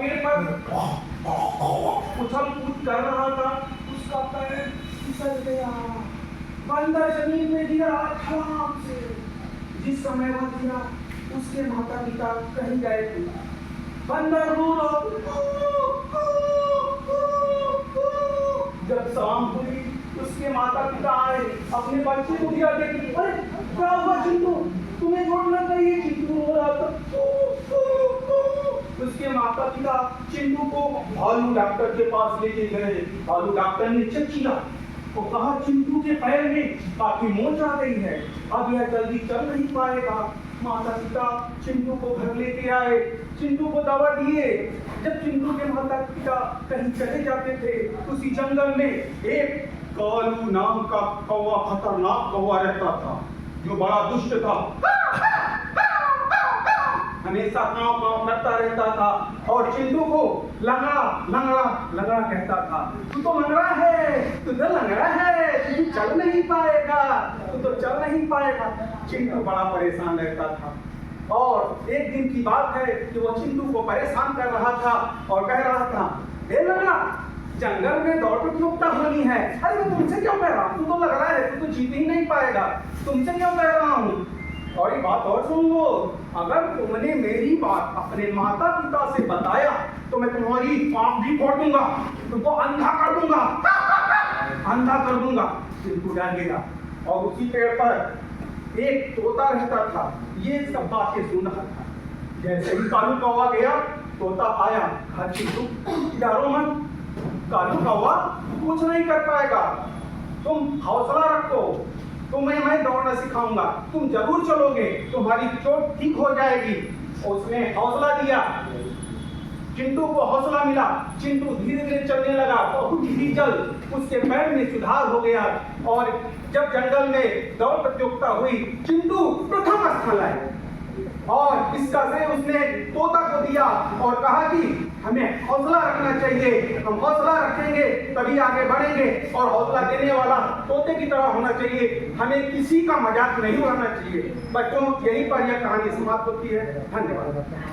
पेड़ पर उछल कूद कर रहा था। उसका पैर फिसल गया, बंदर जमीन में गिरा धड़ाम से। जिस समय वह गिरा उसके माता पिता कहीं गए थे। बंदर रो जब शाम हुई उसके माता पिता आए, अपने बच्चे को दिया देखी। अरे क्या हुआ चिंटू, तुम्हें छोड़ना चाहिए। चिंटू रो रहा था। उसके माता पिता चिंटू को भालू डॉक्टर के पास लेके गए। भालू डॉक्टर ने चेक किया तो कहा चिंटू के पैर में काफी मोच आ गई है, अब यह जल्दी चल नहीं पाएगा। माता पिता चिंटू को घर लेके आए, चिंटू को दवा दिए। जब चिंटू के माता पिता कहीं चले जाते थे, उसी जंगल में एक कालू नाम का कौवा, खतरनाक कौवा रहता था, जो बड़ा दुष्ट था। हमेशा काँव काँव करता रहता था और चिंटू को लंगड़ा लंगड़ा लंगड़ा कहता था। तू तो लंगड़ा है, तू तो लंगड़ा है, तू चल नहीं पाएगा, तू तो चल नहीं पाएगा। चिंटू बड़ा परेशान रहता था और एक दिन की बात है कि वो चिंटू को परेशान कर रहा था और कह रहा था, हे लंगड़ा, जंगल में दौड़ प्रतियोगिता होनी है। अरे मैं तुमसे क्यों कह रहा हूँ, तू तो लग रहा है तू तो जीत ही नहीं पाएगा, तुमसे क्यों कह रहा हूँ। और ये बात और सुन लो, अगर तुमने मेरी बात अपने माता पिता से बताया तो मैं तुम्हारी आँख भी फोड़ दूंगा, तुमको अंधा कर दूंगा, अंधा कर दूंगा। चिंटू डर गया और उसी पेड़ पर एक तोता रहता था, ये सब बातें सुन रहा था। जैसे ही कालू कौवा गया, तोता आया, कहा चिंटू डरो मत, कालू कौवा कुछ नहीं कर पाएगा, तुम हौसला रखो, तुम्हें मैं दौड़ना सिखाऊंगा, तुम जरूर चलोगे, तुम्हारी चोट ठीक हो जाएगी। उसने हौसला दिया, चिंटू को हौसला मिला, चिंटू धीरे धीरे चलने लगा। बहुत ही जल्द उसके पैर में सुधार हो गया और जब जंगल में दौड़ प्रतियोगिता हुई, चिंटू प्रथम स्थान लाया और इसका श्रेय उसने तोता को दिया और कहा कि हमें हौसला रखना चाहिए, हम हौसला रखेंगे तभी आगे बढ़ेंगे और हौसला देने वाला तोते की तरह होना चाहिए, हमें किसी का मजाक नहीं उड़ाना चाहिए। बच्चों, यहीं पर यह कहानी समाप्त होती है। धन्यवाद।